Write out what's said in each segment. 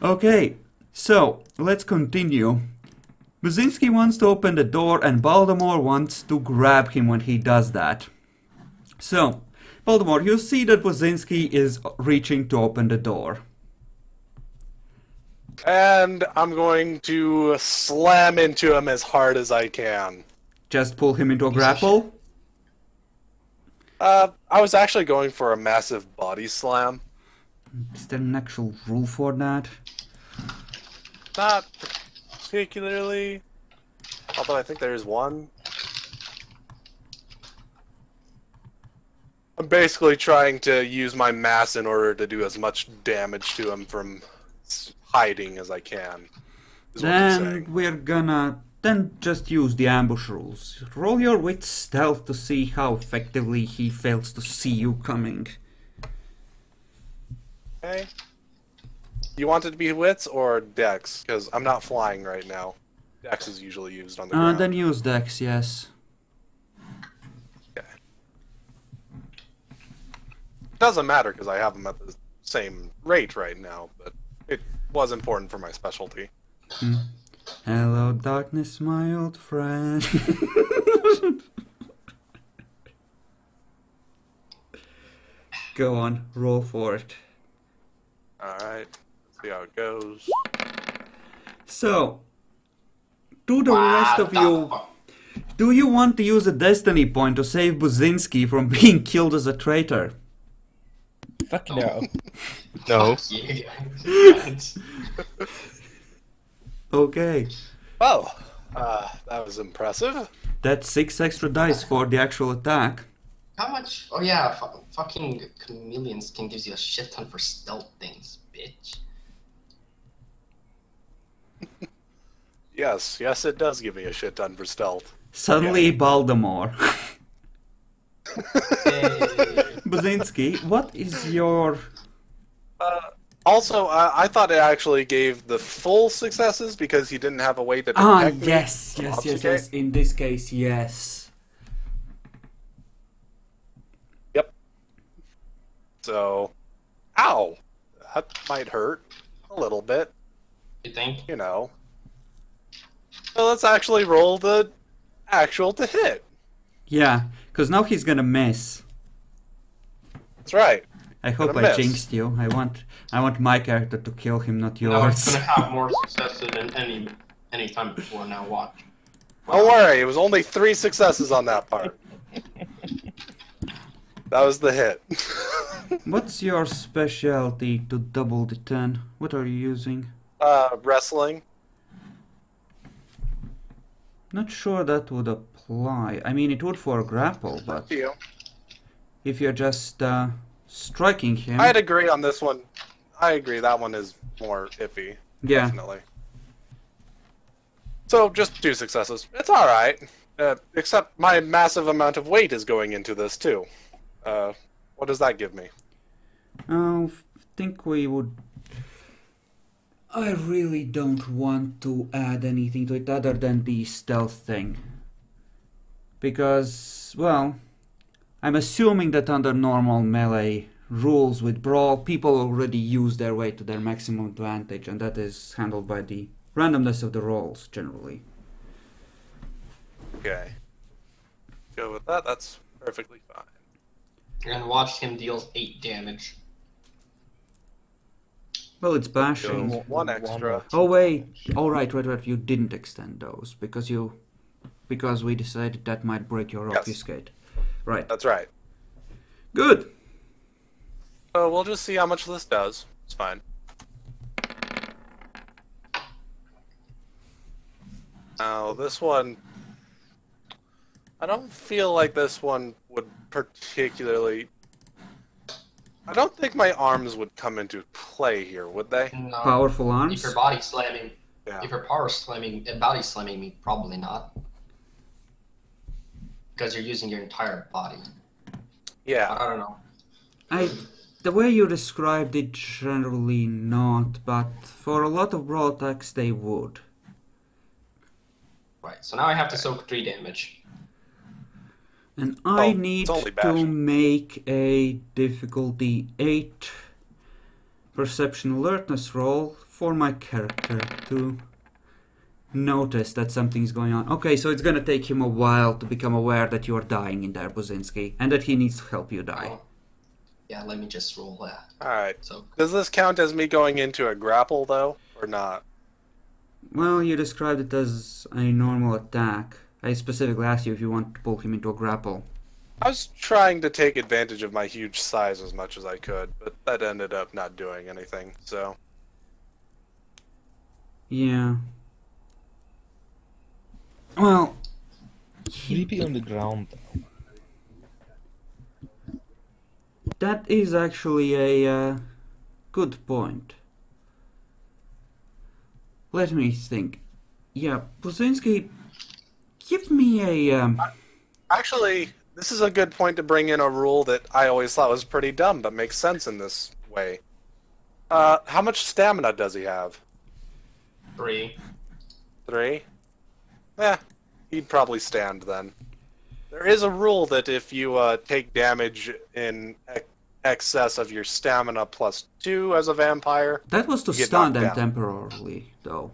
Okay, so let's continue. Buzinski wants to open the door and Baltimore wants to grab him when he does that. So, Baltimore, you see that Buzinski is reaching to open the door. And I'm going to slam into him as hard as I can. Just pull him into a grapple? I was actually going for a massive body slam. Is there an actual rule for that? Not particularly, although I think there is one. I'm basically trying to use my mass in order to do as much damage to him from hiding as I can. Then we're gonna just use the ambush rules. Roll your wit stealth to see how effectively he fails to see you coming. Okay. You want it to be wits or dex? Because I'm not flying right now. Dex is usually used on the ground. Then use dex, yes. Okay. Doesn't matter because I have them at the same rate right now, but it was important for my specialty. Hello, darkness, my old friend. Go on, roll for it. Alright, let's see how it goes. So, to the rest of you, do you want to use a destiny point to save Buzinski from being killed as a traitor? Fuck no. No. Okay. Well, that was impressive. That's 6 extra dice for the actual attack. How much? Oh yeah, fucking chameleon skin gives you a shit ton for stealth things, bitch. Yes, it does give me a shit ton for stealth. Suddenly, Baltimore. Hey. Buzinski, what is your... Also, I thought it actually gave the full successes because he didn't have a way to detect me. Yes. In this case, yes. Yep. So, ow! That might hurt a little bit, You think? you know. So let's actually roll the actual to hit. Yeah, because now he's gonna miss. That's right. I hope Gonna I miss. jinxed you. I want my character to kill him, not No, it's yours. gonna have more successes than any time before. Now watch. Don't worry, it was only 3 successes on that part. That was the hit. What's your specialty to double the 10? What are you using? Wrestling. Not sure that would apply. I mean, it would for a grapple, but Up to you. if you're just striking him... I'd agree on this one. I agree, that one is more iffy. Yeah. Definitely. So, just 2 successes. It's alright. Except my massive amount of weight is going into this, too. What does that give me? I think we would... I really don't want to add anything to it other than the stealth thing. Because, well, I'm assuming that under normal melee rules with Brawl, people already use their weight to their maximum advantage, and that is handled by the randomness of the rolls, generally. Okay. Go with that, that's perfectly fine. And watch him deals 8 damage. Well, it's Go bashing. 1 extra. Oh wait, oh right, you didn't extend those, because we decided that might break your Yes. obfuscate. Right. That's right. Good. We'll just see how much this does. It's fine. Now, this one... I don't feel like this one would particularly... I don't think my arms would come into play here, would they? No. Powerful If arms. you're body slamming, Yeah. if you're power slamming, body slamming me, probably not. Because you're using your entire body. Yeah. I don't know. The way you described it, generally not, but for a lot of brawl attacks they would. Right, so now I have to soak 3 damage. And I Oh, need it's only to bashing. make a difficulty 8 perception alertness roll for my character to notice that something's going on. Okay, so it's gonna take him a while to become aware that you're dying in there, Buzinski, and that he needs to help you die. Oh. Yeah, let me just roll that. Alright. So, Does this count as me going into a grapple, though, or not? Well, you described it as a normal attack. I specifically asked you if you want to pull him into a grapple. I was trying to take advantage of my huge size as much as I could, but that ended up not doing anything, so... Yeah. Well... Creepy on the ground. That is actually a good point. Let me think. Yeah, Buzinski, give me a... Actually, this is a good point to bring in a rule that I always thought was pretty dumb, but makes sense in this way. How much stamina does he have? 3. 3? He'd probably stand then. There is a rule that if you take damage in excess of your stamina +2 as a vampire... That was to you get stun knocked them down. temporarily, though.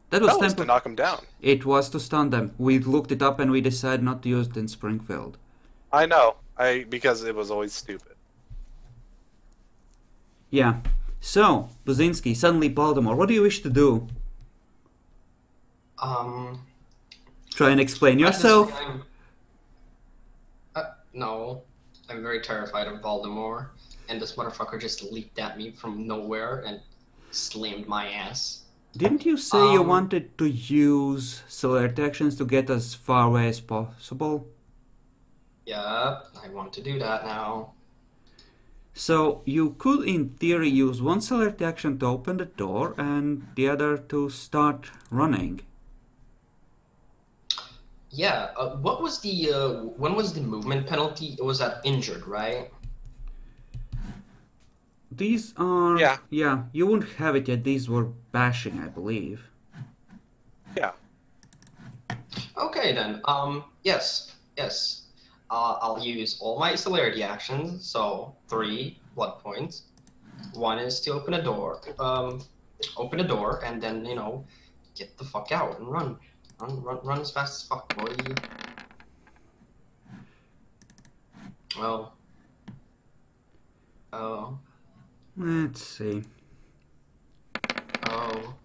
That That was was to knock him down. It was to stun them. We looked it up and we decided not to use it in Springfield. I know, because it was always stupid. Yeah. So, Buzinski, suddenly Baltimore, what do you wish to do? Try and explain yourself? No. I'm very terrified of Voldemort, and this motherfucker just leaped at me from nowhere and slammed my ass. Didn't you say you wanted to use select actions to get as far away as possible? Yeah, I want to do that now. So, you could in theory use one select action to open the door and the other to start running. Yeah, what was the, when was the movement penalty? It was at injured, right? These are... Yeah. Yeah, you wouldn't have it yet. These were bashing, I believe. Yeah. Okay then, yes. I'll use all my celerity actions, so 3 blood points. 1 is to open a door, and then, you know, get the fuck out and run. Run as fast as fuck, boy. Oh. Oh. Let's see. Oh.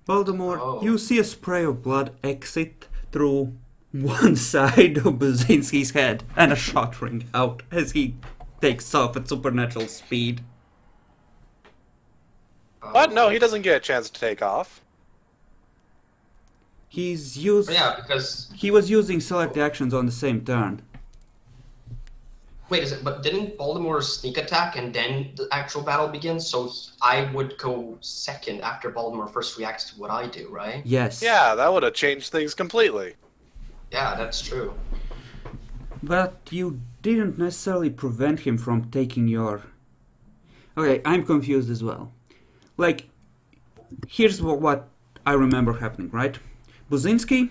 Baltimore, Oh. you see a spray of blood exit through one side of Buzinski's head and a shot ring out as he takes off at supernatural speed. What? No, he doesn't get a chance to take off. He's used... Yeah, because... He was using select actions on the same turn. Wait, but didn't Baltimore sneak attack and then the actual battle begins? So I would go second after Baltimore first reacts to what I do, right? Yes. Yeah, that would have changed things completely. Yeah, that's true. But you didn't necessarily prevent him from taking your... Okay, I'm confused as well. Like, here's what I remember happening, right? Buzinski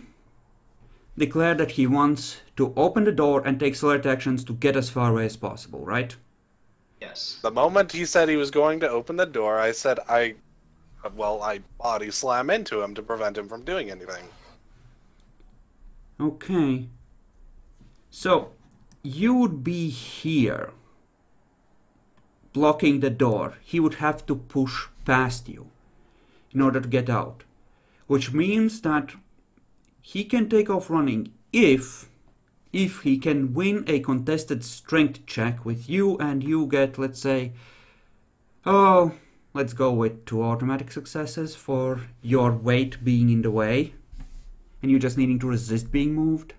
declared that he wants to open the door and take select actions to get as far away as possible, right? Yes. The moment he said he was going to open the door, I said I body slam into him to prevent him from doing anything. Okay. So, you would be here, blocking the door. He would have to push past you in order to get out. Which means that he can take off running if he can win a contested strength check with you and you get, let's say, let's go with 2 automatic successes for your weight being in the way and you just needing to resist being moved.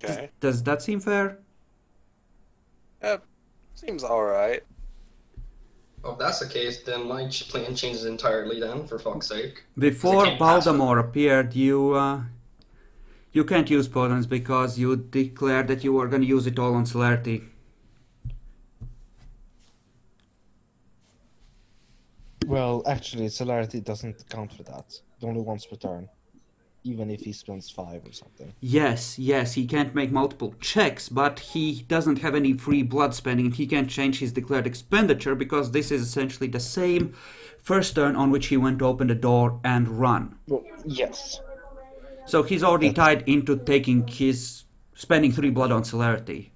Okay. Does that seem fair? Yeah, seems alright. Well, if that's the case, then my plan changes entirely then, for fuck's sake. Before can't pass Baltimore appeared, you can't use potence because you declared that you were going to use it all on celerity. Well, actually, celerity doesn't count for that. Only once per turn. even if he spends 5 or something. Yes, he can't make multiple checks, but he doesn't have any free blood spending, and he can't change his declared expenditure because this is essentially the same first turn on which he went to open the door and run. Well, yes. So he's already tied into spending 3 blood on celerity.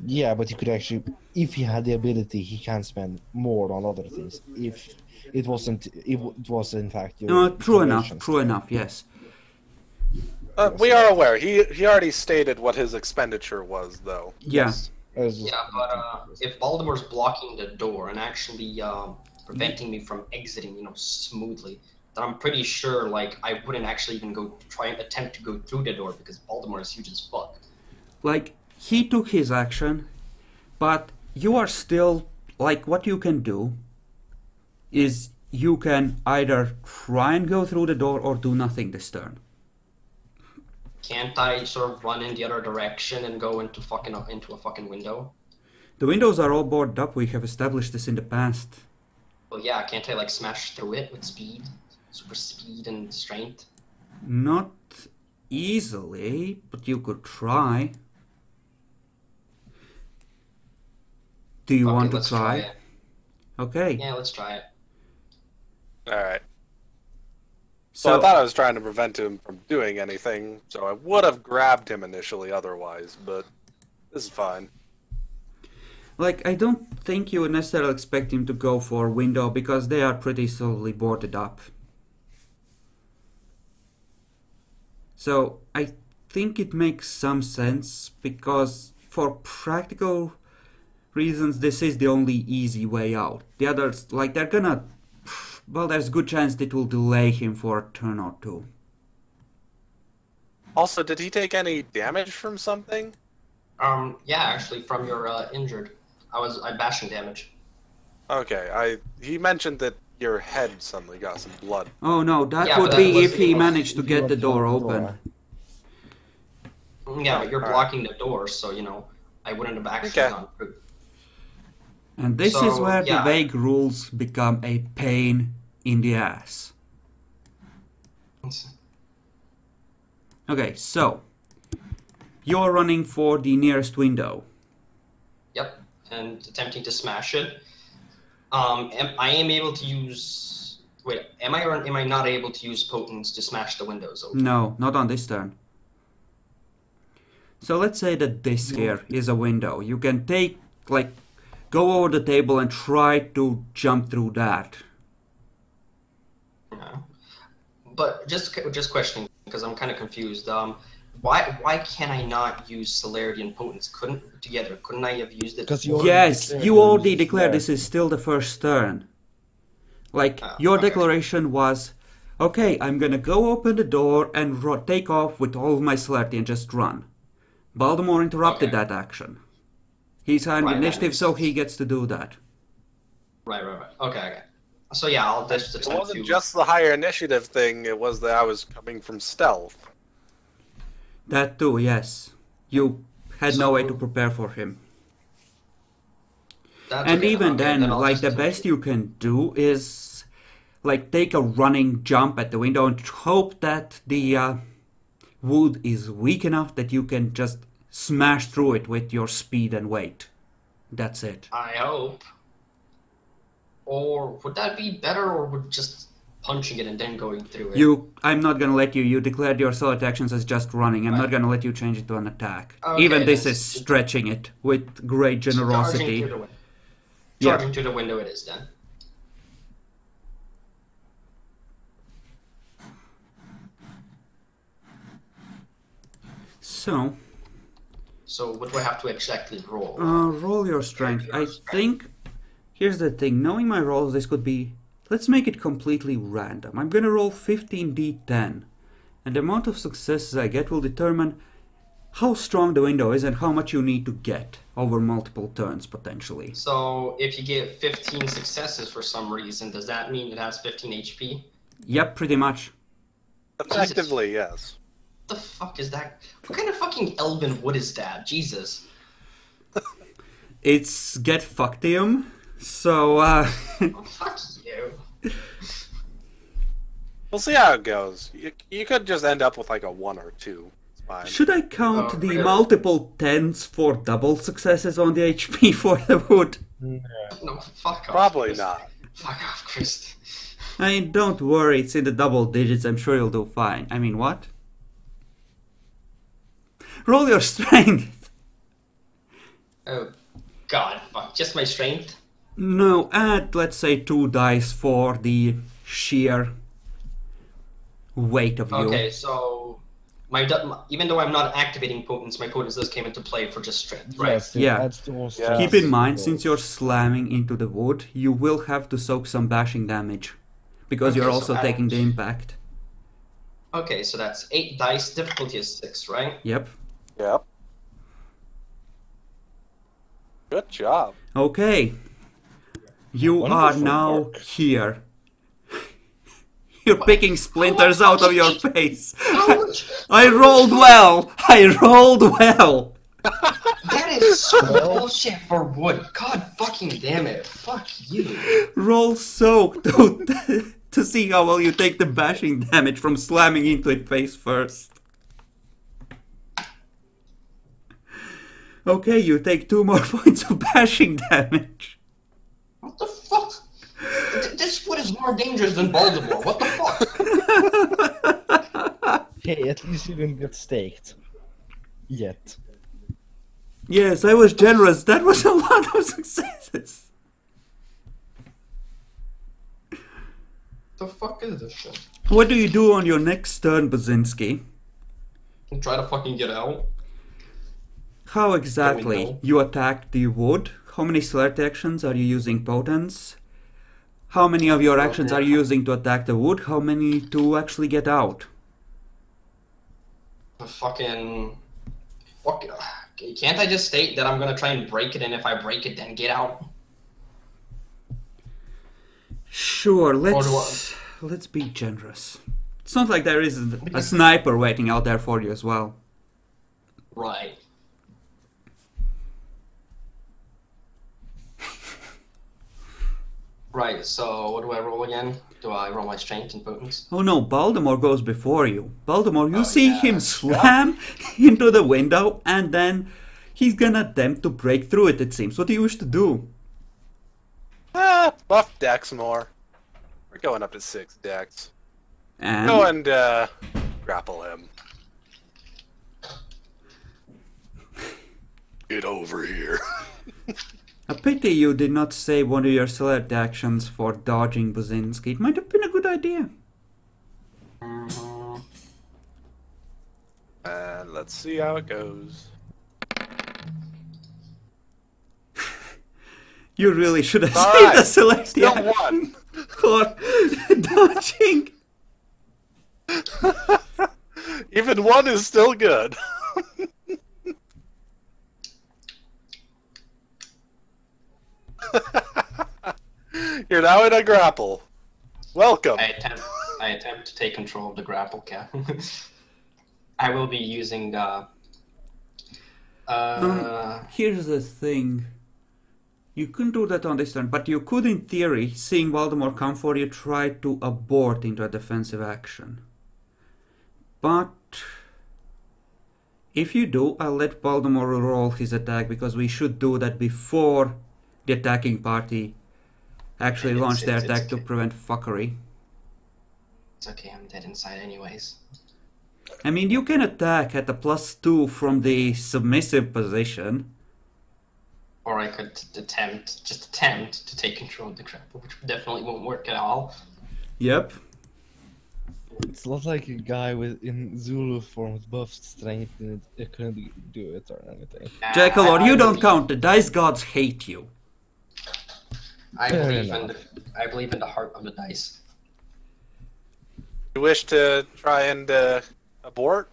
Yeah, but he could actually, if he had the ability, he can spend more on other things. If it wasn't, it was in fact your No, true declarations. enough, yes. We are aware. He already stated what his expenditure was, though. Yeah. Yeah, but if Baltimore's blocking the door and actually preventing me from exiting, smoothly, then I'm pretty ture, like, I wouldn't actually even try and attempt to go through the door because Baltimore is huge as fuck. Like, he took his action, but you are still, like, what you can do is you can either try and go through the door or do nothing this turn. Can't I sort of run in the other direction and go into a fucking window? The windows are all boarded up, we have established this in the past. Well, yeah, can't I, like, smash through it with speed? Super speed and strength? Not easily, but you could try. Do you want to let's try? it. Okay. Yeah, let's try it. Alright. So I thought I was trying to prevent him from doing anything, so I would have grabbed him initially otherwise, but this is fine. Like, I don't think you would necessarily expect him to go for window because they are pretty solidly boarded up. So I think it makes some sense because for practical reasons this is the only easy way out. The others, like, they're gonna, well, there's a good chance it will delay him for a turn or two. Also, did he take any damage from something? Yeah, actually, from your injured. I bashing damage. Okay, he mentioned that your head suddenly got some blood. Oh no, that Yeah, would but be that if he was- managed to get the door open. Yeah, but you're Alright. blocking the door, so, I wouldn't have actually Okay. gone through. And this is So, where the yeah. vague rules become a pain in the ass. Okay, so you're running for the nearest window. Yep, and attempting to smash it. I am able to use... Wait, am I not able to use potence to smash the windows open? No, not on this turn. So let's say that this here is a window. You can go over the table and try to jump through that. Yeah. But just questioning, because I'm kind of confused. Why can I not use celerity and potence? Couldn't I have used it? Because you Yes, declared you your already use declared there. this is still the first turn. Like, Ah, your okay. declaration was, okay, I'm gonna go open the door and take off with all of my celerity and just run. Baltimore interrupted Okay. that action. He's high in Right, that initiative, makes so sense. he gets to do that. Right. Okay. So yeah, I'll just It attempt wasn't to... just the higher initiative thing, it was that I was coming from stealth. That too, yes. You had no So- way to prepare for him. That's And okay, even okay, then, I'll like, just the attempt best to- you can do is, like, take a running jump at the window and hope that the wood is weak enough that you can just smash through it with your speed and weight. That's it. I hope. Or would that be better, or would just punching it and then going through it? I'm not gonna let you. You declared your solid actions as just running. I'm not Right. gonna let you change it to an attack. Okay, Even this then. is stretching it with great generosity. Charging through the window it is then. So, So what do I have to exactly roll? roll your strength. I think, here's the thing, knowing my rolls, this could be, let's make it completely random. I'm gonna roll 15d10, and the amount of successes I get will determine how strong the window is and how much you need to get over multiple turns, potentially. So if you get 15 successes for some reason, does that mean it has 15 HP? Yep, pretty much. Effectively, yes. The fuck is that? What kind of fucking elven wood is that? Jesus. It's get fucktium, so, Oh, fuck you. We'll see how it goes. You could just end up with like a 1 or 2. It's fine. Should I count Oh, the really? multiple tens for double successes on the HP for the wood? No. No, fuck off. Probably Chris. not. Fuck off, Chris. I mean, don't worry, it's in the double digits, I'm sure you'll do fine. I mean, what? Roll your strength! Oh, God, fuck. Just my strength? No, add, let's say, 2 dice for the sheer weight of you. Okay, so even though I'm not activating potence, my potence does came into play for just strength, right? Yes, it Yeah. adds to all Yeah. Keep in stats. mind, since you're slamming into the wood, you will have to soak some bashing damage. Because Okay, you're so also add- taking the impact. Okay, so that's 8 dice, difficulty is 6, right? Yep. Yep. Good job. Okay. You are Wonderful now work. here. You're picking splinters out of your face. How much? I rolled well. I rolled well. That is so bullshit for wood. God fucking damn it. Fuck you. Roll soak to see how well you take the bashing damage from slamming into it face first. Okay, you take 2 more points of bashing damage. What the fuck? This wood is more dangerous than Baltimore. What the fuck? Hey, at least you didn't get staked. Yet. Yes, I was generous. That was a lot of successes. The fuck is this shit? What do you do on your next turn, Bazinski? Try to fucking get out. How exactly? know. You attack the wood? How many select actions are you using potence? How many of your actions are you using to attack the wood? How many to actually get out? The fucking... Fuck. Can't I just state that I'm gonna try and break it, and if I break it, then get out? Sure, do let's be generous. It's not like there isn't a sniper waiting out there for you as well. Right. Right, so what do I roll again? Do I roll my strength and potence? Oh no, Baltimore goes before you. Baltimore, you Oh, see yeah. him slam into the window and then he's gonna attempt to break through it, it seems. What do you wish to do? Buff Dex more. We're going up to 6 Dex. And Go and grapple him. Get over here. a pity you did not save one of your select actions for dodging Bazinski. It might have been a good idea. Mhm. And let's see how it goes. You really should have All saved right, the select Still action 1. for dodging. Even 1 is still good. You're now in a grapple. Welcome. I attempt to take control of the grapple cap. I will be using Here's the thing. You couldn't do that on this turn, but you could, in theory, seeing Voldemort come for you, try to abort into a defensive action. But if you do, I'll let Voldemort roll his attack, because we should do that before the attacking party actually launch their it's attack to okay. prevent fuckery. It's okay, I'm dead inside anyways. I mean, you can attack at a +2 from the submissive position. Or I could attempt to take control of the grapple, which definitely won't work at all. Yep. It's not like a guy in Zulu form with buff strength and it couldn't do it or anything. Jackalord, you don't believe- count. The dice gods hate you. I Fair believe enough. I believe in the heart of the dice. You wish to try and abort?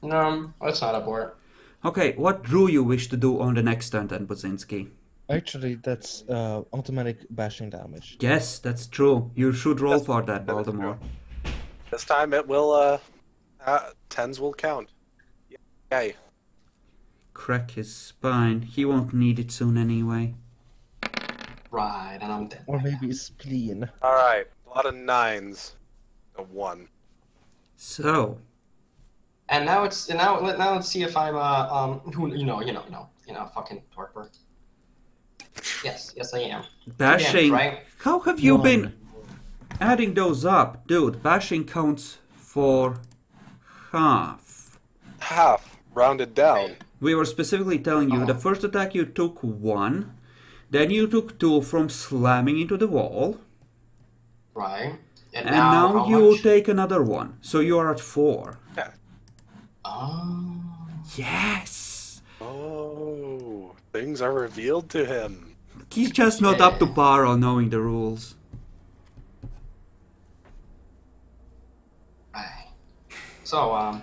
No, let's not abort. Okay, what drew you wish to do on the next turn then, Buzinski? Actually, that's automatic bashing damage. Yes, that's true. You should roll Yes, for that, that is Baltimore. This time it will, 10s will count. Yay. Crack his spine. He won't need it soon anyway. Right, and I'm dead. Or maybe a spleen. Alright, a lot of 9s. A 1. So, And now let's see if I'm fucking torpor. Yes, I am. 2 damage, bashing. right? How have you One. been adding those up? Dude, bashing counts for half. Half, rounded down. We were specifically telling you the first attack you took 1, then you took 2 from slamming into the wall, Right. and now how you much? take another one, so you are at 4. Yeah. Oh. Yes! Oh, things are revealed to him. He's just not up to par on knowing the rules. Right. So,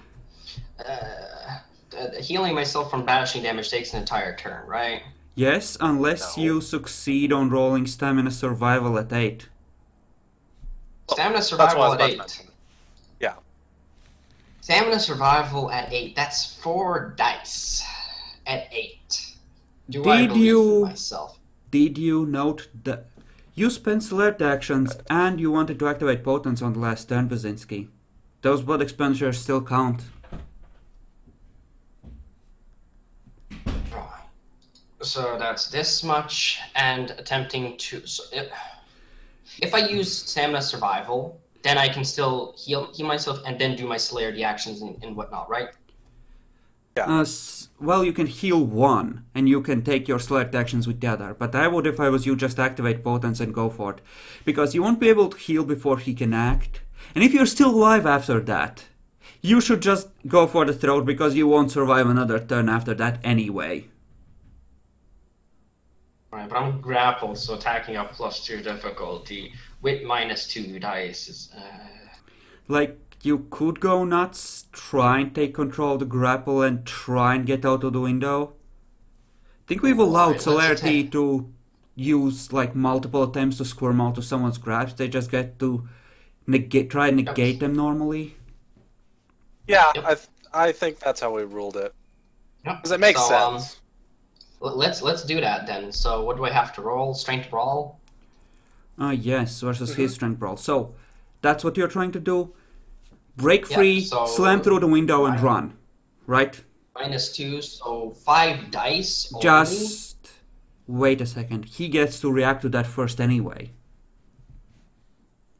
healing myself from bashing damage takes an entire turn, right? Yes, unless No. you succeed on rolling stamina survival at 8. Stamina That's survival what I was at about to 8. mention. Yeah. Stamina survival at 8. That's 4 dice at 8. Do I Did believe you- myself? Did you note that you spent select actions and you wanted to activate potence on the last turn, Basinski? Those blood expenditures still count. So that's this much, and attempting to. So if I use stamina survival, then I can still heal myself and then do my Slayer actions and whatnot, right? Yeah. Well, you can heal 1 and you can take your select actions with the other. But I would, if I was you, just activate potence and go for it. Because you won't be able to heal before he can act. And if you're still alive after that, you should just go for the throat because you won't survive another turn after that anyway. Right, but I'm grappled, so attacking a +2 difficulty with -2 dice is. Like, you could go nuts, try and take control of the grapple and try and get out of the window. I think we've allowed Right, let's Celerity attempt. to use like multiple attempts to squirm out of someone's grasp. They just get to try and negate them normally. Yeah, Yep. I think that's how we ruled it. Yep. Because it makes So, sense. Let's do that then. So what do I have to roll? Strength brawl. Yes, versus his strength brawl. So, that's what you're trying to do. Break free, so- slam through the window and Right. run. Right? -2, so 5 dice. Only. Just wait a second. He gets to react to that first anyway.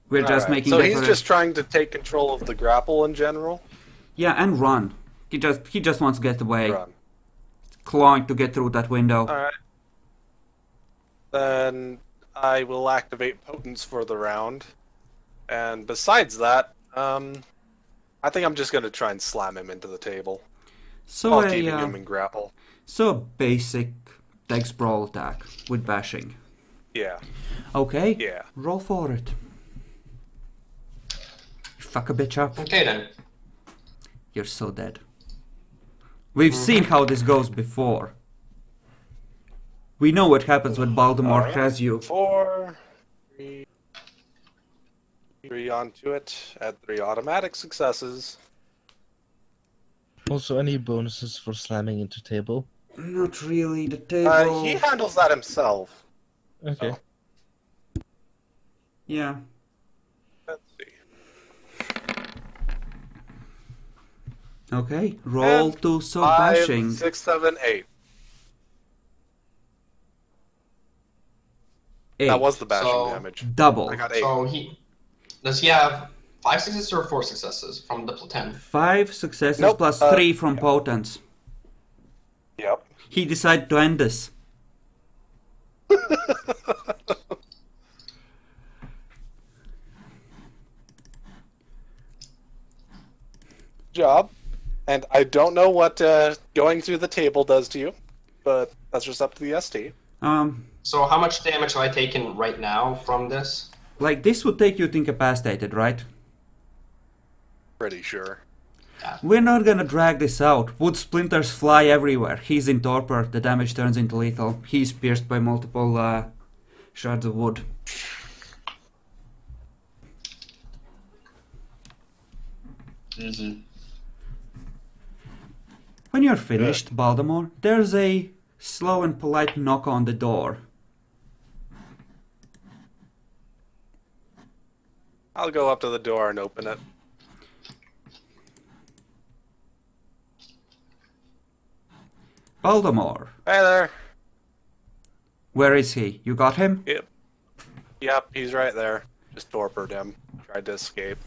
We're just Alright, making so it he's for just trying to take control of the grapple in general. Yeah, and run. He just wants to get away. Run. Clawing to get through that window. Alright. Then I will activate Potence for the round. And besides that, I think I'm just going to try and slam him into the table. So While keeping him a in grapple. basic dex brawl attack with bashing. Yeah. Okay. Yeah. Roll for it. Fuck a bitch up. Okay then. You're so dead. We've seen how this goes before. We know what happens when Baltimore Alright. has you. 4, 3 onto it. Add 3 automatic successes. Also, any bonuses for slamming into table? Not really. The table. He handles that himself. Okay. So, Yeah. let's see. Okay. Roll And to so 5, bashing. 6, 7, 8. 8. That was the bashing So- damage. Double. I got 8. So does he have 5 successes or 4 successes from the 10? 5 successes Nope, plus 3 from potence. Yep. He decided to end this. Job. And I don't know what going through the table does to you, but that's just up to the ST. So how much damage have I taken right now from this? Like this would take you to incapacitated, right? Pretty sure. We're not gonna drag this out. Wood splinters fly everywhere. He's in torpor. The damage turns into lethal. He's pierced by multiple shards of wood. Easy. When you're finished, Baltimore, there's a slow and polite knock on the door. I'll go up to the door and open it. Baltimore. Hey there. Where is he? You got him? Yep, he's right there. Just torpid him. Tried to escape.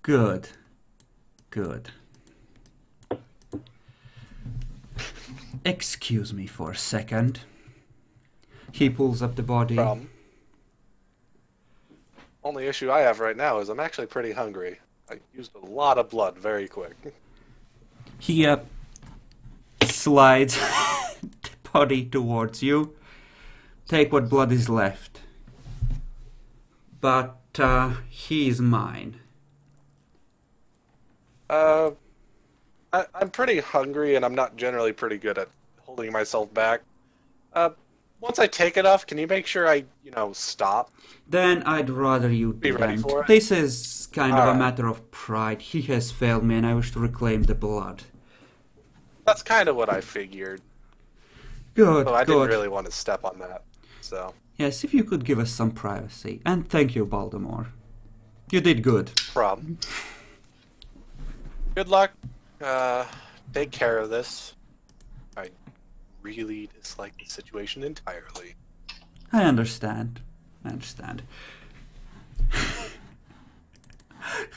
Good. Good. Excuse me for a second. He pulls up the body. Only issue I have right now is I'm actually pretty hungry. I used a lot of blood very quick. He slides the body towards you. Take what blood is left. But he is mine. I'm pretty hungry, and I'm not generally pretty good at holding myself back. Once I take it off, can you make sure I, stop? Then I'd rather you Be ready didn't. for it? This is kind of a Alright. matter of pride. He has failed me, and I wish to reclaim the blood. That's kind of what I figured. Good, So I good. didn't really want to step on that. So, Yes, if you could give us some privacy. And thank you, Baltimore. You did good. problem. Good luck. Take care of this. I really dislike the situation entirely. I understand. I understand.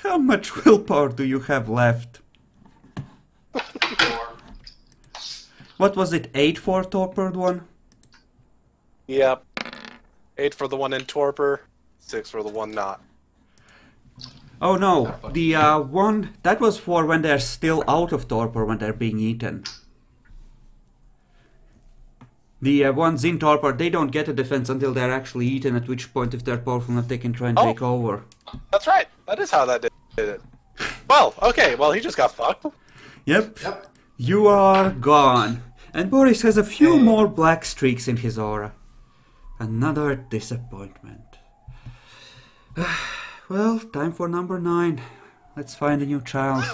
How much willpower do you have left? 4. What was it, 8 for torpid one? Yep. 8 for the one in torpor, 6 for the one not. Oh no, the one, that was for when they're still out of torpor, when they're being eaten. The ones in torpor, they don't get a defense until they're actually eaten, at which point if they're powerful enough they can try and Oh. take over. That's right. That is how that did it. Well, okay. Well, he just got fucked. Yep. Yep. You are gone. And Boris has a few more black streaks in his aura. Another disappointment. Well, time for number 9. Let's find a new child.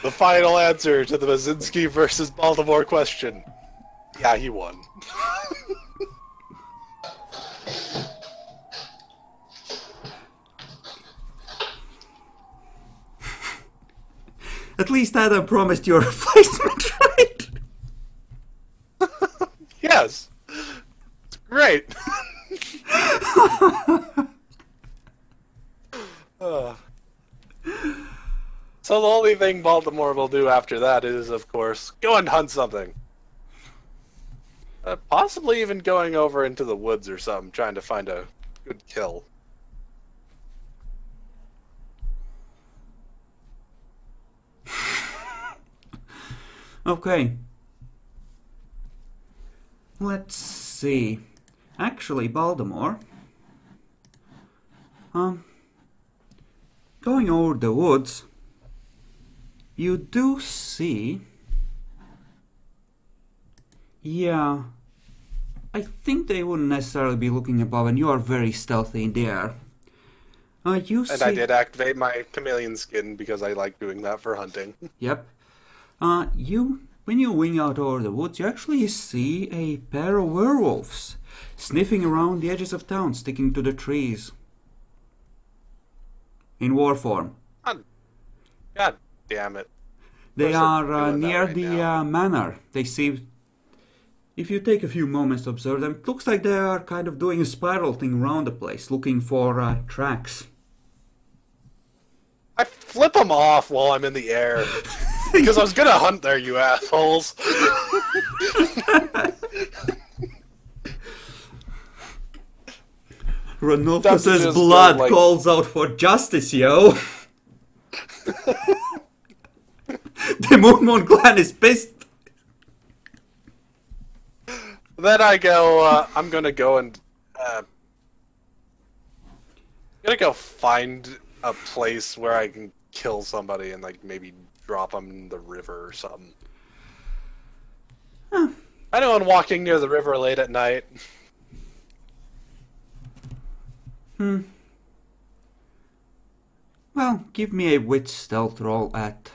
The final answer to the Basinski versus Baltimore question. Yeah, he won. At least Adam promised you a replacement, right? Yes. It's great. So the only thing Baltimore will do after that is, of course, go and hunt something. Possibly even going over into the woods or something, trying to find a good kill. Okay. Let's see. Actually, Baltimore. Going over the woods, you do see. Yeah. I think they wouldn't necessarily be looking above, and you are very stealthy in the air. You And see. I did activate my chameleon skin because I like doing that for hunting. Yep. When you wing out over the woods, you actually see a pair of werewolves sniffing around the edges of town, sticking to the trees. In war form. God damn it. They Of course are they're doing that near right the now. manor. They seem... If you take a few moments to observe them, it looks like they are kind of doing a spiral thing around the place, looking for tracks. I flip them off while I'm in the air. Because I was gonna hunt there, you assholes. Ranulphus's just blood go, like- calls out for justice, yo! The Moon clan is pissed! Then I go, I'm gonna go and, gonna go find a place where I can kill somebody and, like, maybe drop them in the river or something. Anyone walking near the river late at night? Well, give me a wit stealth roll at...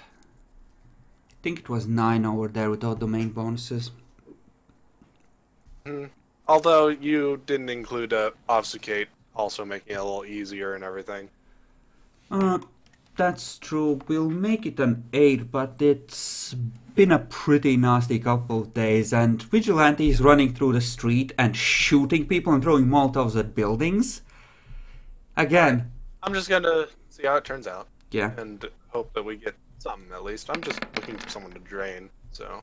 I think it was 9 over there without domain bonuses. Although you didn't include obfuscate, also making it a little easier and everything. That's true. We'll make it an 8, but it's been a pretty nasty couple of days, and vigilantes running through the street and shooting people and throwing Molotovs at buildings. Again. I'm just gonna see how it turns out. Yeah. And hope that we get something at least. I'm just looking for someone to drain, so.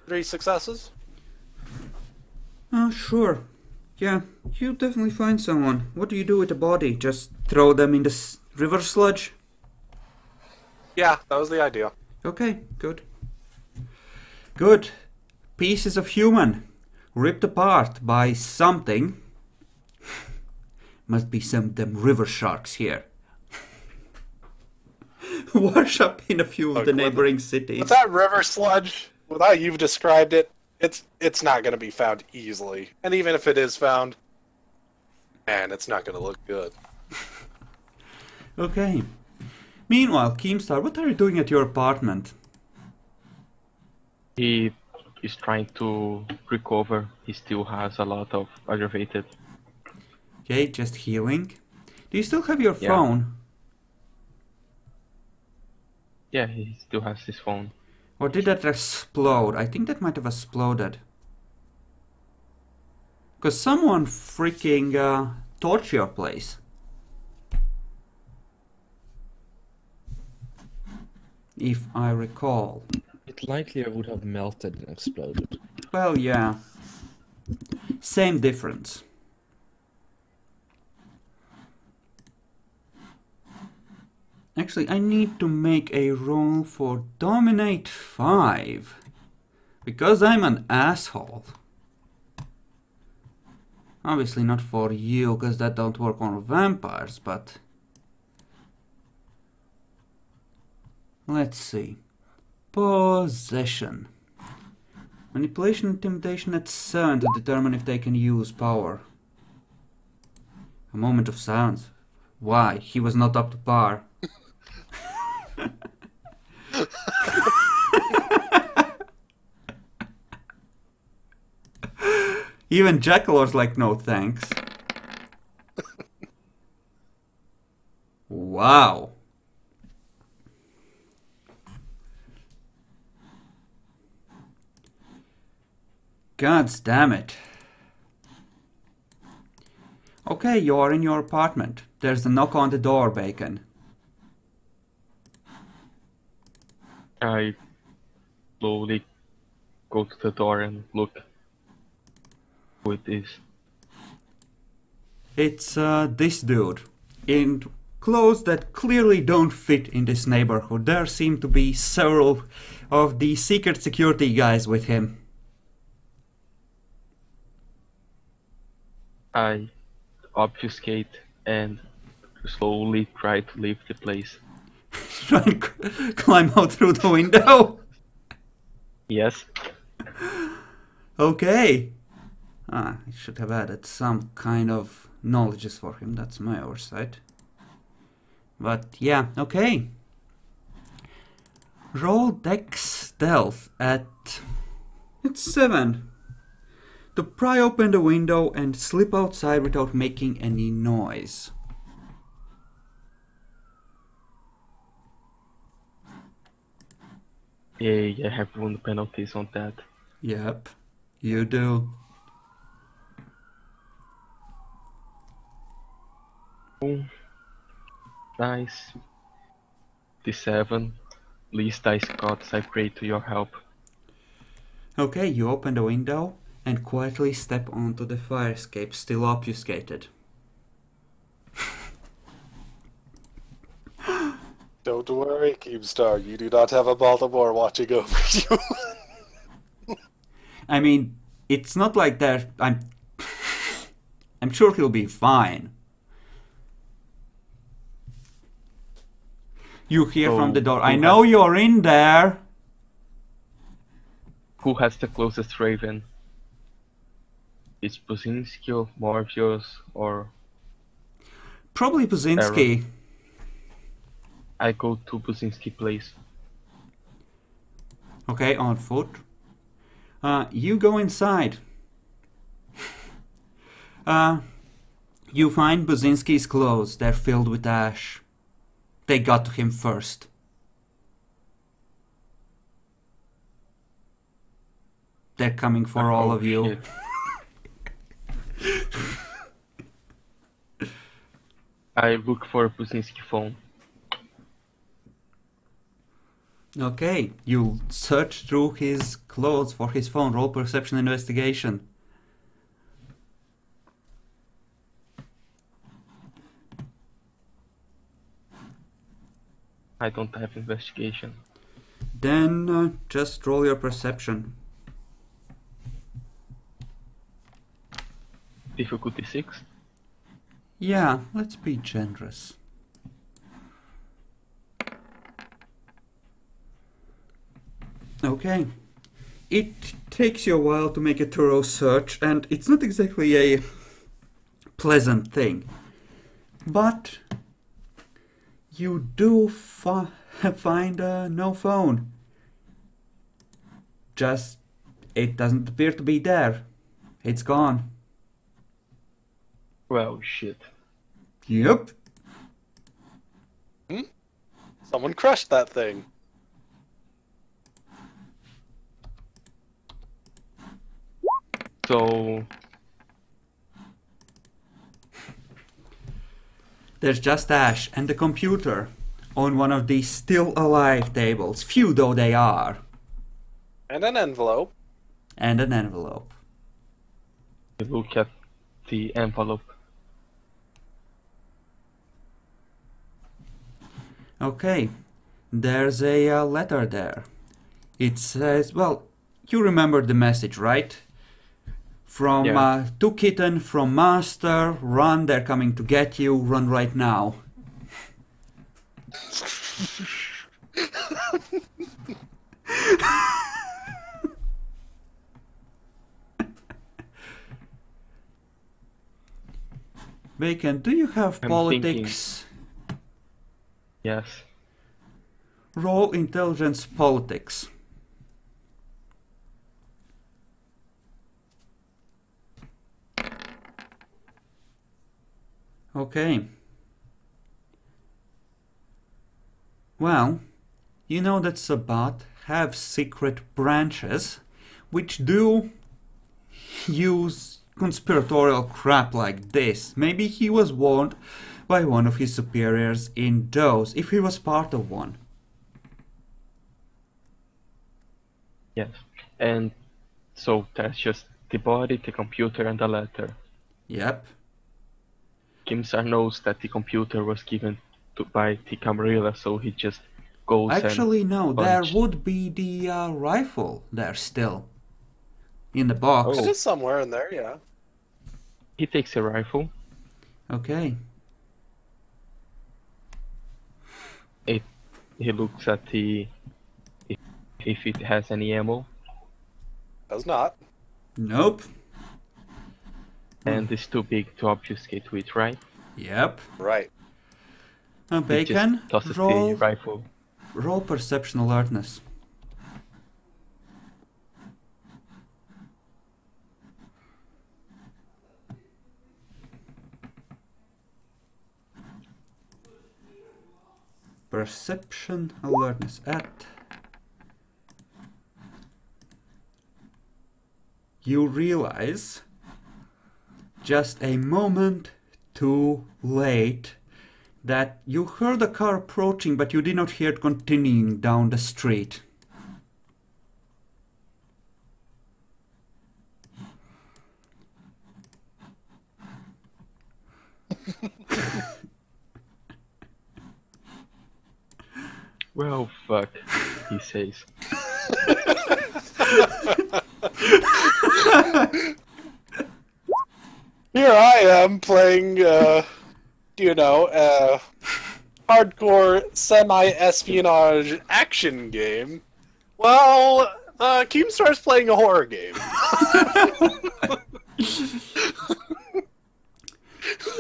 3 successes? Sure. Yeah, you definitely find someone. What do you do with the body? Just throw them in the river sludge? Yeah, that was the idea. Okay, good. Good. Pieces of human. Ripped apart by something. Must be some of them river sharks here. Wash up in a few of the neighboring cities. With that river sludge, with how you've described it, it's not going to be found easily. And even if it is found, man, it's not going to look good. Okay. Meanwhile, Keemstar, what are you doing at your apartment? He is trying to recover. He still has a lot of aggravated. Okay, just healing. Do you still have your phone? Yeah, he still has his phone. Or did that explode? I think that might have exploded. Because someone freaking torched your place. If I recall. It likely would have melted and exploded. Well, yeah. Same difference. Actually, I need to make a roll for Dominate 5. Because I'm an asshole. Obviously not for you, because that don't work on vampires, but... Let's see. Possession. Manipulation intimidation at 7 to determine if they can use power. A moment of silence. Why? He was not up to par. Even Jackalor's like, no thanks. Wow. God damn it. Okay, you are in your apartment. There's a knock on the door, Bacon. I slowly go to the door and look who it is. It's this dude. In clothes that clearly don't fit in this neighborhood. There seem to be several of the secret security guys with him. I obfuscate and slowly try to leave the place. Try and climb out through the window. Yes. Okay. I should have added some kind of knowledges for him. That's my oversight. But yeah, okay. Roll Dex Stealth at... It's 7. To pry open the window and slip outside without making any noise. Yeah, I have 1 penalties on that. Yep, you do. Oh, nice. D7. Least dice gods, I pray to your help. Okay, you open the window and quietly step onto the fire escape, still obfuscated. Don't worry, Keemstar. You do not have a Baltimore watching over you. I mean, it's not like that. I'm sure he'll be fine. You hear from the door. I know you're in there. Who has the closest raven? Is Buzinski, Morpheus, or... Probably Buzinski. I go to Buzinski place. Okay, on foot. You go inside. You find Buzinski's clothes. They're filled with ash. They got to him first. They're coming for all of you. Shit. I look for Buzinski phone. Okay, you search through his clothes for his phone. Roll perception investigation. I don't have investigation. Then just roll your perception. Difficulty 6. Yeah, let's be generous. Okay. It takes you a while to make a thorough search, and it's not exactly a pleasant thing. But you do find no phone. Just, it doesn't appear to be there. It's gone. Well, shit. Yep. Someone crushed that thing. So, There's just ash and the computer on one of these still alive tables, few though they are, And an envelope. and an envelope. I look at the envelope. Okay, there's a letter there. It says, well, you remember the message, right? From Yeah. to Kitten, from Master, run, they're coming to get you, run right now. Bacon, do you have I'm politics? Yes. Roll intelligence politics. Okay. Well, you know that Sabbat have secret branches which do use conspiratorial crap like this. Maybe he was warned by one of his superiors in those, if he was part of one. Yes. And so that's just the body, the computer, and the letter. Yep. Kimsar knows that the computer was given by the Camarilla, so he just goes Actually, no, there punch. would be the rifle there still. In the box. It Oh. is somewhere in there, yeah. He takes a rifle. Okay. He looks at the if it has any ammo, Does not. Nope. and it's too big to obfuscate with, right? Yep. Right. He Bacon, just tosses the roll, rifle. roll perception alertness. Perception alertness at. You realize just a moment too late that you heard a car approaching, but you did not hear it continuing down the street. Well, fuck, he says. Here I am playing, hardcore semi-espionage action game. Well, Keemstar's playing a horror game. He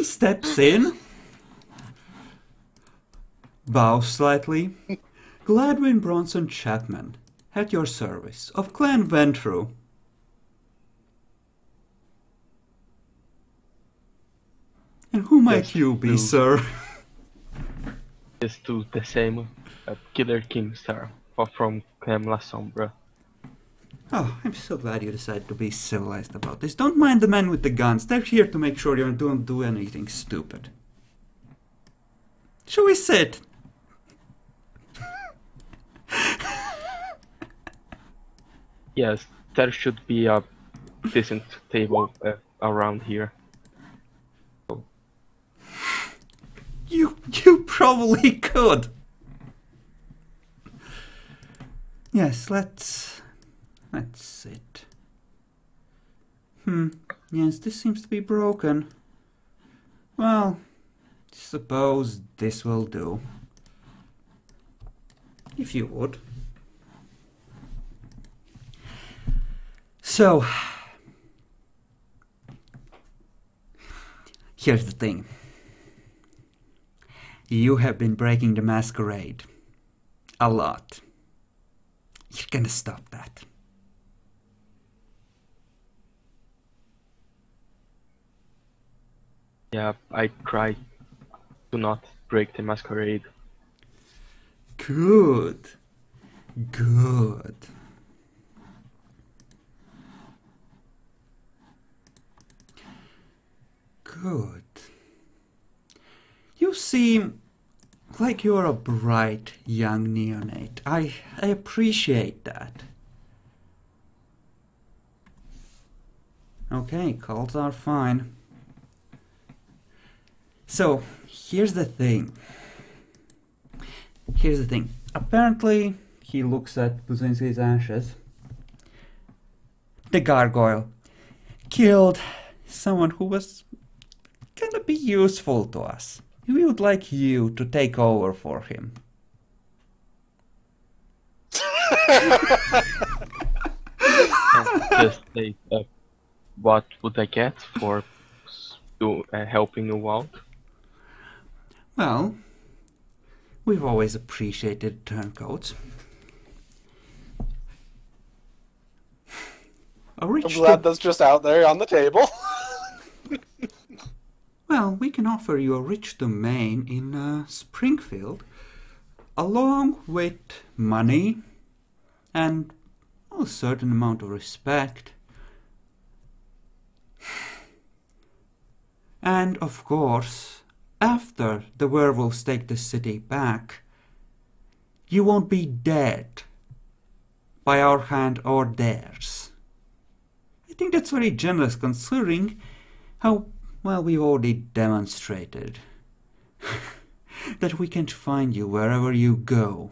steps in. bows slightly. Gladwin Bronson Chapman, at your service, of Clan Ventru. And who might Yes, you be, to- sir? Yes, to the same Killer Kimstar from Clan La Sombra. Oh, I'm so glad you decided to be civilized about this. Don't mind the men with the guns. They're here to make sure you don't do anything stupid. Shall we sit? Yes, there should be a decent table around here. You probably could. Yes, let's sit. Yes, this seems to be broken. Well, suppose this will do. If you would. So, here's the thing. You have been breaking the masquerade. A lot. You're gonna stop that. Yeah, I try to not break the masquerade. Good. Good. Good. You seem like you're a bright young neonate. I appreciate that. Okay, calls are fine. So, here's the thing. Apparently, he looks at Buzinski's ashes. The gargoyle killed someone who was gonna be useful to us. We would like you to take over for him. Just say, what would I get for helping you out? Well, we've always appreciated turncoats. A rich I'm glad that's just out there on the table. Well, we can offer you a rich domain in Springfield, along with money and a certain amount of respect. And of course, after the werewolves take the city back, you won't be dead by our hand or theirs. I think that's very generous considering how well we've already demonstrated that we can find you wherever you go,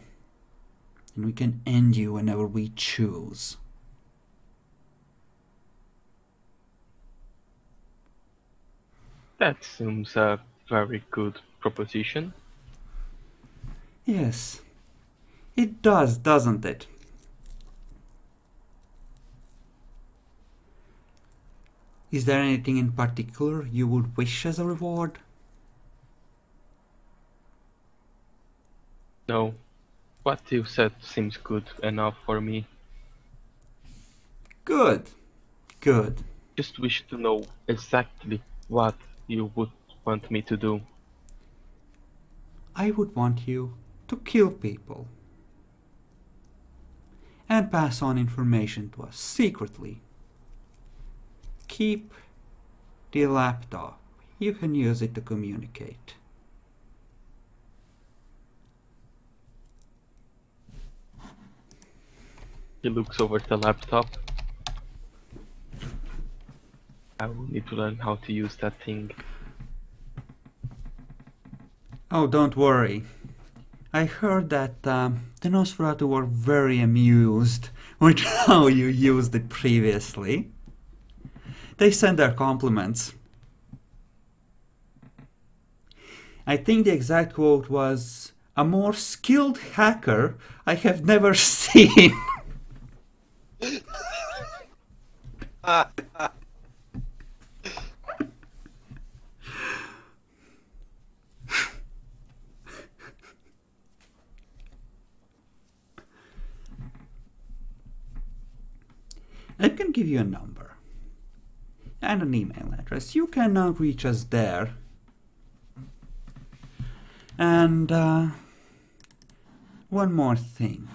and we can end you whenever we choose. That seems a very good proposition. Yes, it does, doesn't it? Is there anything in particular you would wish as a reward? No, what you said seems good enough for me. Good, good. Just wish to know exactly what you would want me to do. I would want you to kill people and pass on information to us secretly. Keep the laptop. You can use it to communicate. He looks over the laptop. I will need to learn how to use that thing. Oh, don't worry. I heard that the Nosferatu were very amused with how you used it previously. They sent their compliments. I think the exact quote was, "A more skilled hacker I have never seen." I can give you a number and an email address. You can now reach us there. And one more thing.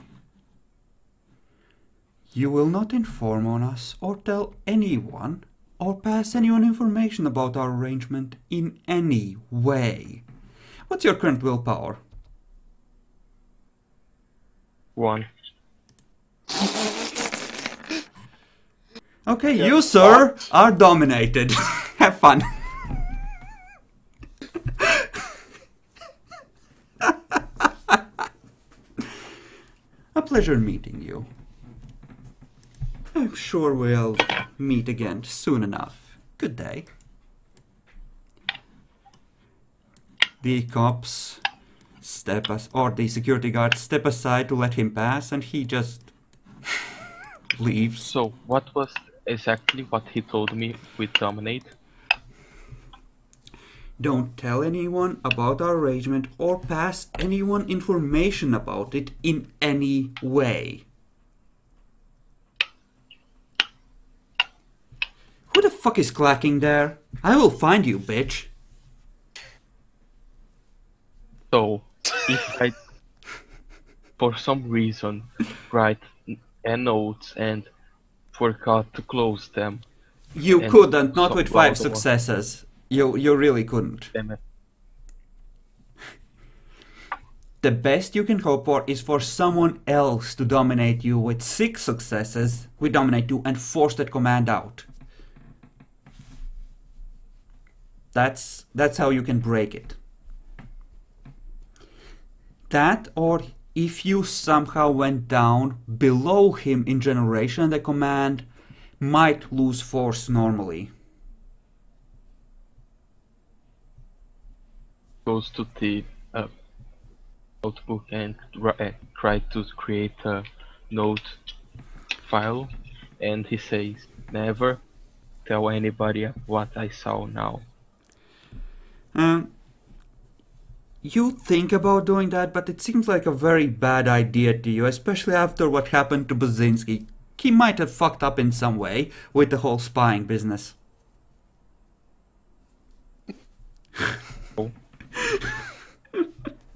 You will not inform on us or tell anyone or pass anyone information about our arrangement in any way. What's your current willpower? 1. Okay, you, sir, are dominated. Have fun. A pleasure meeting you. I'm sure we'll meet again soon enough. Good day. The cops or the security guards step aside to let him pass, and he just leaves. So, what was exactly what he told me with Dominate? Don't tell anyone about our arrangement or pass anyone information about it in any way. Who the fuck is clacking there? I will find you, bitch. So, if I, for some reason, write notes and forgot to close them. You and couldn't, not with 5 Baltimore- successes. You really couldn't. Damn it. The best you can hope for is for someone else to dominate you with 6 successes. We dominate you and force that command out. That's how you can break it. That, or if you somehow went down below him in generation, the command might lose force normally. Goes to the notebook and try to create a note file, and he says, "Never tell anybody what I saw now." You think about doing that, but it seems like a very bad idea to you, especially after what happened to Baczynski. He might have fucked up in some way with the whole spying business.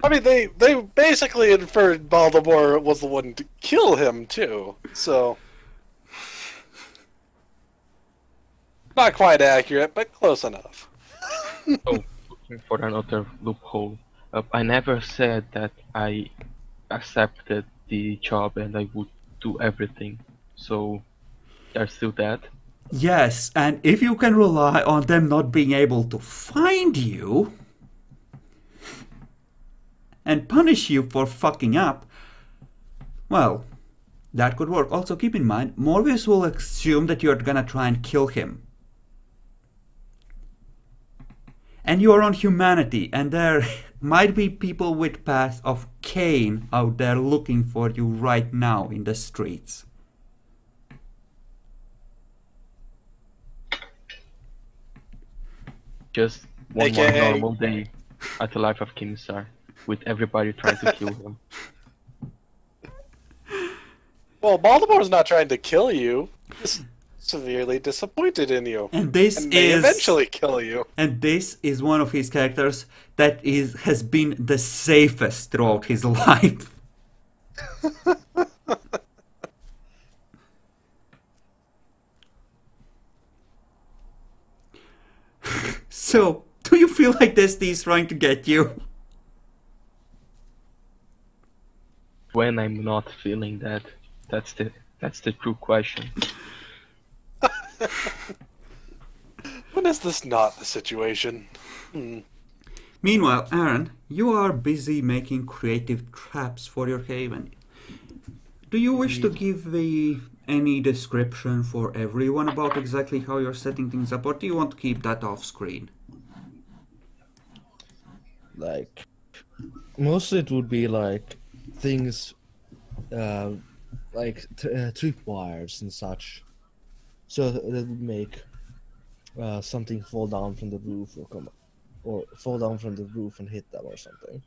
I mean, they basically inferred Baltimore was the one to kill him, too, so... Not quite accurate, but close enough. Oh, looking for another loophole. I never said that I accepted the job and I would do everything. So, there's still that. Yes, and if you can rely on them not being able to find you and punish you for fucking up, well, that could work. Also, keep in mind, Morbius will assume that you're gonna try and kill him. And you are on humanity, and there might be people with paths of Cain out there looking for you right now in the streets. Just one more AKA normal day at the life of Kimsar, with everybody trying to kill him. Well, Baltimore's not trying to kill you. Just severely disappointed in you. And this And may is eventually kill you. And this is one of his characters that has been the safest throughout his life. So, do you feel like Destiny is trying to get you? When I'm not feeling that, that's the true question. When is this not the situation? Meanwhile, Aaron, you are busy making creative traps for your haven. Do you wish to give any description for everyone about exactly how you're setting things up, or do you want to keep that off screen? Like, mostly it would be like things like tripwires and such, so that would make something fall down from the roof or fall down from the roof and hit them or something.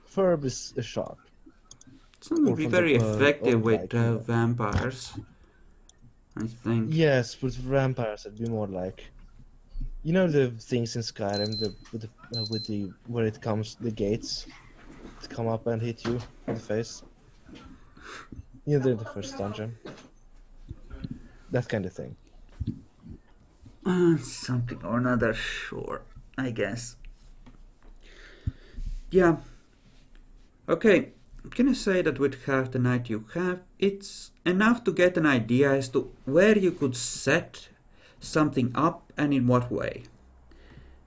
Ferb is sharp. It's not going Or to be from very the, effective oak with light, yeah. vampires. I think. Yes, but for vampires it'd be more like, you know the things in Skyrim, with the where it comes the gates to come up and hit you in the face. You know, the first dungeon. That kind of thing. Something or another, sure, I guess. Yeah. Okay, I'm gonna say that with half the night you have, it's enough to get an idea as to where you could set something up and in what way.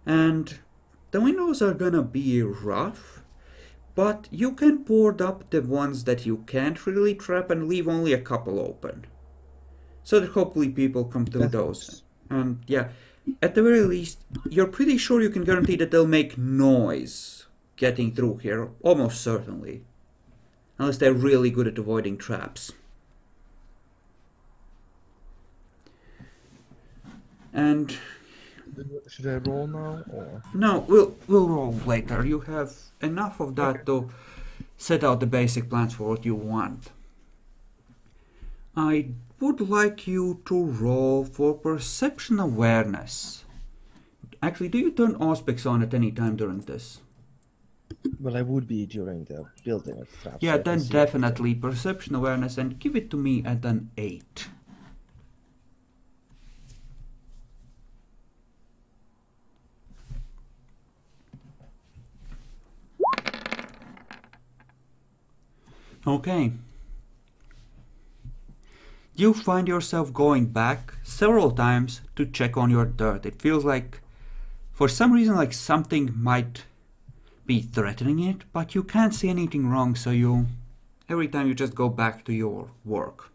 And the windows are gonna be rough, but you can board up the ones that you can't really trap and leave only a couple open. So that hopefully people come through those. And yeah, at the very least, you're pretty sure you can guarantee that they'll make noise getting through here, almost certainly. Unless they're really good at avoiding traps. And should I roll now or? No, we'll roll later. You have enough of that to set out the basic plans for what you want. I would like you to roll for perception awareness. Actually, do you turn auspics on at any time during this? Well, I would be during the building of the traps. Yeah, so then definitely perception awareness, and give it to me at an 8. Okay. You find yourself going back several times to check on your dirt. It feels like, for some reason, like something might be threatening it, but you can't see anything wrong, so every time you just go back to your work.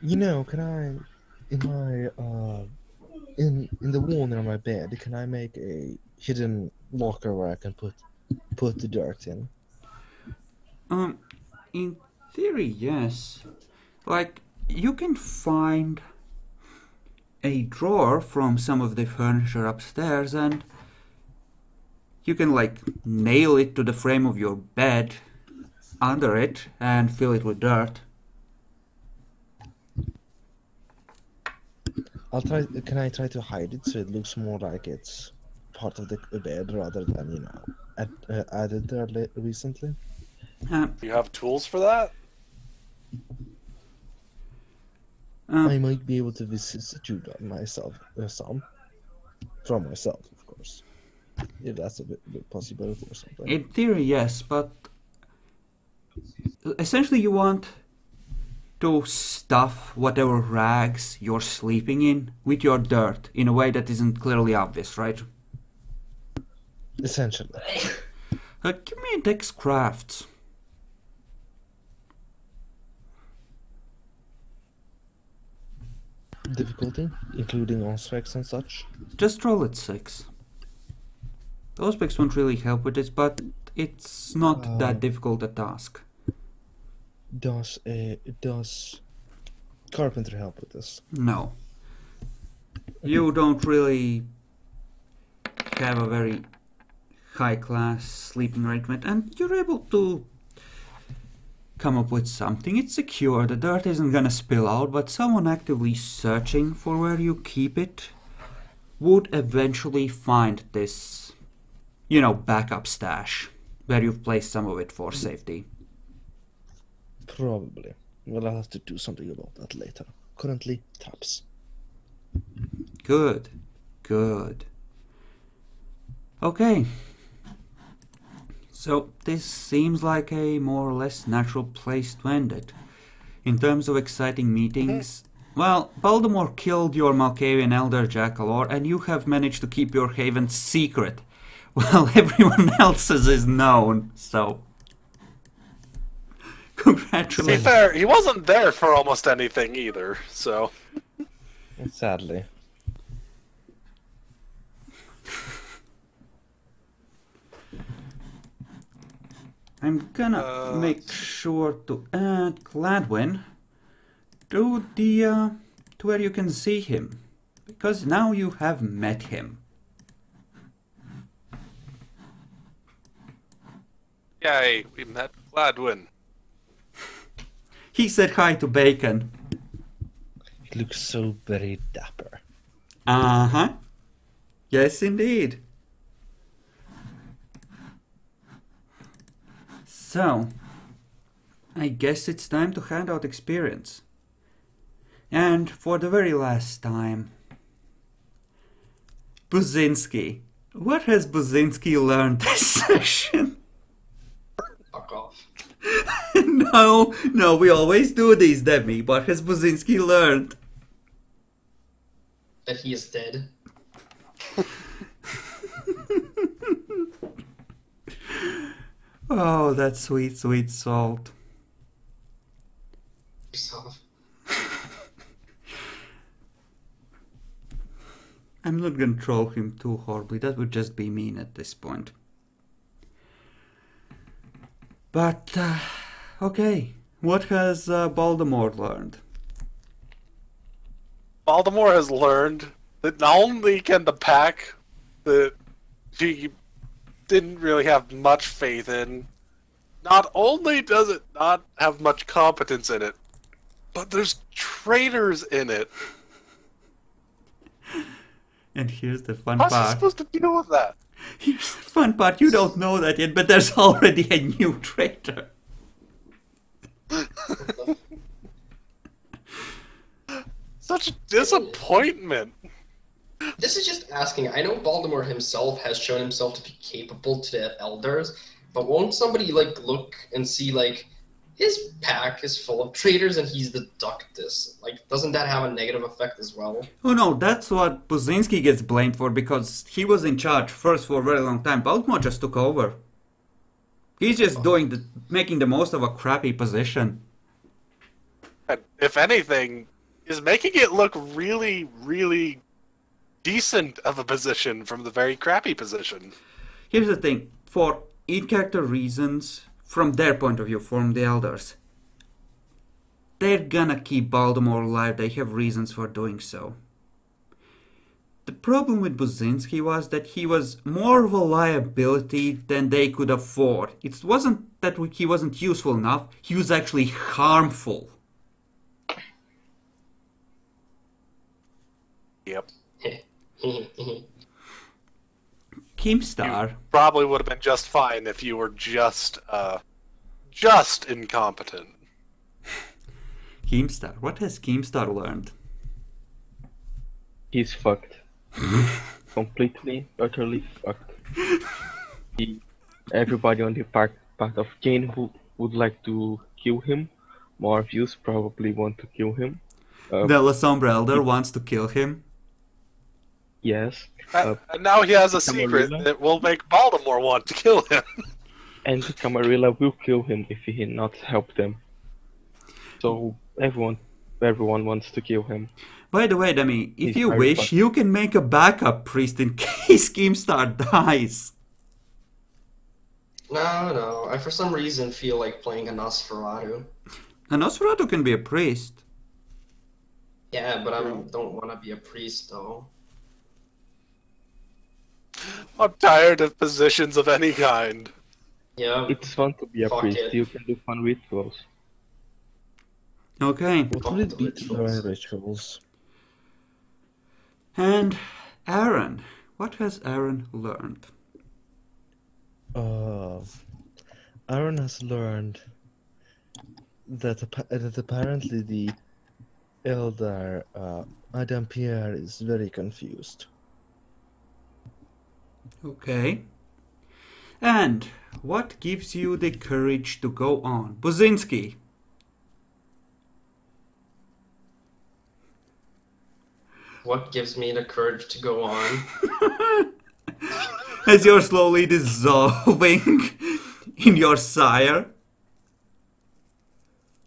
You know, can I, in my in the wall near my bed, can I make a hidden locker where I can put the dirt in? In theory, yes. Like, you can find a drawer from some of the furniture upstairs and you can, like, nail it to the frame of your bed under it and fill it with dirt. I'll try. Can I try to hide it so it looks more like it's part of the bed rather than, you know, added there recently? You have tools for that? I might be able to vicissitude on myself some from myself, of course, if that's a bit possibility or something. In theory, yes, but essentially you want to stuff whatever rags you're sleeping in with your dirt in a way that isn't clearly obvious, right? Essentially. Give me a Dex Crafts. Difficulty, including on specs and such. Just roll at 6. Those specs won't really help with this, but it's not that difficult a task. Does carpenter help with this? No. You don't really have a very high-class sleeping arrangement, and you're able to come up with something. It's secure, the dirt isn't gonna spill out, but someone actively searching for where you keep it would eventually find this, you know, backup stash where you've placed some of it for safety. Probably. Well, I'll have to do something about that later. Currently, traps. Good. Good. Okay. So this seems like a more or less natural place to end it. In terms of exciting meetings, well, Baltimore killed your Malkavian elder Jackalor, and you have managed to keep your haven secret, while everyone else's is known, so To be congratulations. fair, he wasn't there for almost anything either, so... Sadly. I'm gonna make sure to add Gladwin to the to where you can see him, because now you have met him. Yay, we met Gladwin. He said hi to Bacon. He looks so very dapper. Uh-huh. Yes, indeed. So, I guess it's time to hand out experience. And for the very last time, Buzinski. What has Buzinski learned this session? Fuck off. No, we always do these, Demi. What has Buzinski learned? That he is dead. Oh, that sweet, sweet salt. Yourself. I'm not gonna troll him too horribly, that would just be mean at this point. But, okay. What has Baltimore learned? Baltimore has learned that not only can the pack that she didn't really have much faith in, not only does it not have much competence in it, but there's traitors in it. And here's the fun How's he part. supposed to deal with that? Here's the fun part. You don't know that yet, but there's already a new traitor. Such disappointment. This is just asking. I know Baltimore himself has shown himself to be capable to the elders, but won't somebody like look and see like his pack is full of traitors and he's the ductus? Like, doesn't that have a negative effect as well? Oh no, that's what Buzinski gets blamed for because he was in charge first for a very long time. Baltimore just took over. He's just making the most of a crappy position. And if anything, is making it look really, really decent of a position from the very crappy position. Here's the thing, for in-character reasons, from their point of view, from the elders, they're gonna keep Baltimore alive, they have reasons for doing so. The problem with Buzinski was that he was more of a liability than they could afford. It wasn't that he wasn't useful enough, he was actually harmful. Yep. Keemstar. Probably would have been just fine if you were just incompetent. Keemstar. What has Keemstar learned? He's fucked. Completely, utterly fucked. Everybody on the part of Jane who would like to kill him. More views probably want to kill him. The La Sombra Elder wants to kill him. Yes. And now he has a secret Camarilla. that will make Baltimore want to kill him. And Camarilla will kill him if he not help them. So everyone wants to kill him. By the way, Demi, if He's you very wish, fucked. you can make a backup priest in case Keemstar dies. No. I for some reason feel like playing a Nosferatu. And Nosferatu can be a priest. Yeah, but I don't want to be a priest though. I'm tired of positions of any kind. Yeah. It's fun to be a Fuck priest. it. You can do fun rituals. Okay. What would it be to learn rituals? And Aaron. What has Aaron learned? Aaron has learned that apparently the elder Adam Pierre is very confused. Okay. And what gives you the courage to go on? Buzinski. What gives me the courage to go on? As you're slowly dissolving in your sire.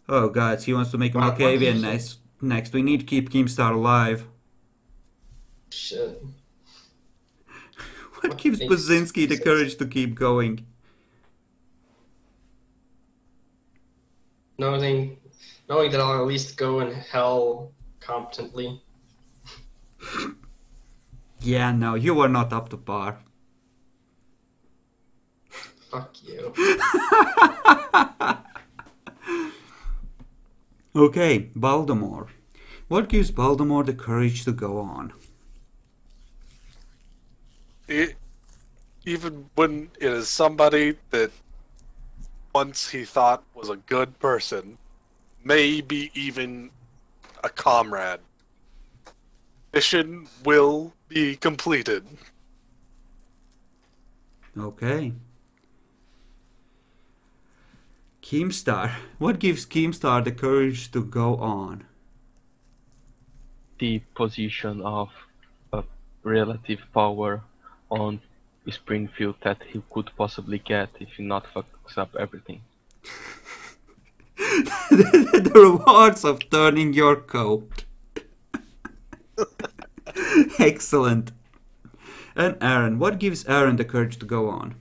Oh god, he wants to make a What Malkavian gives next. We need to keep Keemstar alive. Shit. What gives makes Buzinski the sense? courage to keep going? Knowing that I'll at least go in hell competently. Yeah, no, you were not up to par. Fuck you. Okay, Baltimore. What gives Baltimore the courage to go on? Even when it is somebody that once he thought was a good person, maybe even a comrade. Mission will be completed. Okay. Keemstar. What gives Keemstar the courage to go on? The position of relative power on Springfield that he could possibly get if he not fucks up everything. The rewards of turning your coat. Excellent. And Aaron, what gives Aaron the courage to go on?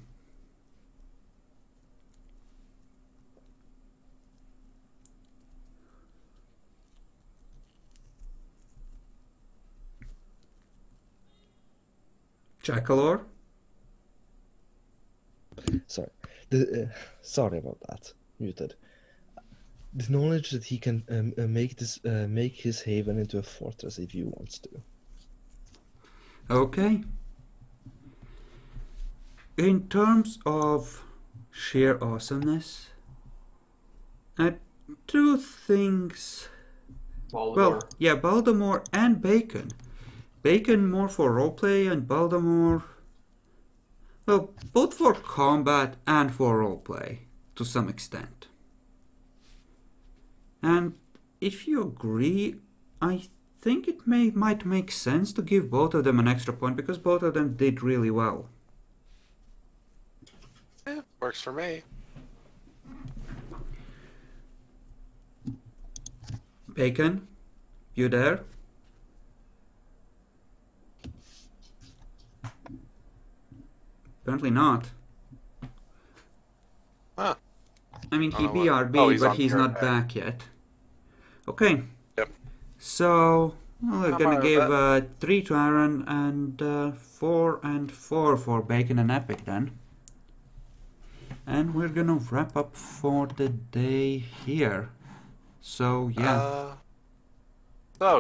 Jackalor? Sorry. Sorry about that. Muted. The knowledge that he can make his haven into a fortress if he wants to. Okay. In terms of sheer awesomeness, two things. Baltimore. Well, yeah, Baltimore and Bacon. Bacon more for roleplay and Baltimore, well, both for combat and for roleplay to some extent. And if you agree, I think it might make sense to give both of them an extra point because both of them did really well. Yeah, works for me. Bacon, you there? Apparently not. Huh. I mean, he I don't know BRB, what- but on he's your not bed. back yet. Okay. Yep. So, well, we're I'm gonna alright give with 3 to Aaron and 4 and 4 for Bacon and Epic then. And we're gonna wrap up for the day here. So, yeah. So,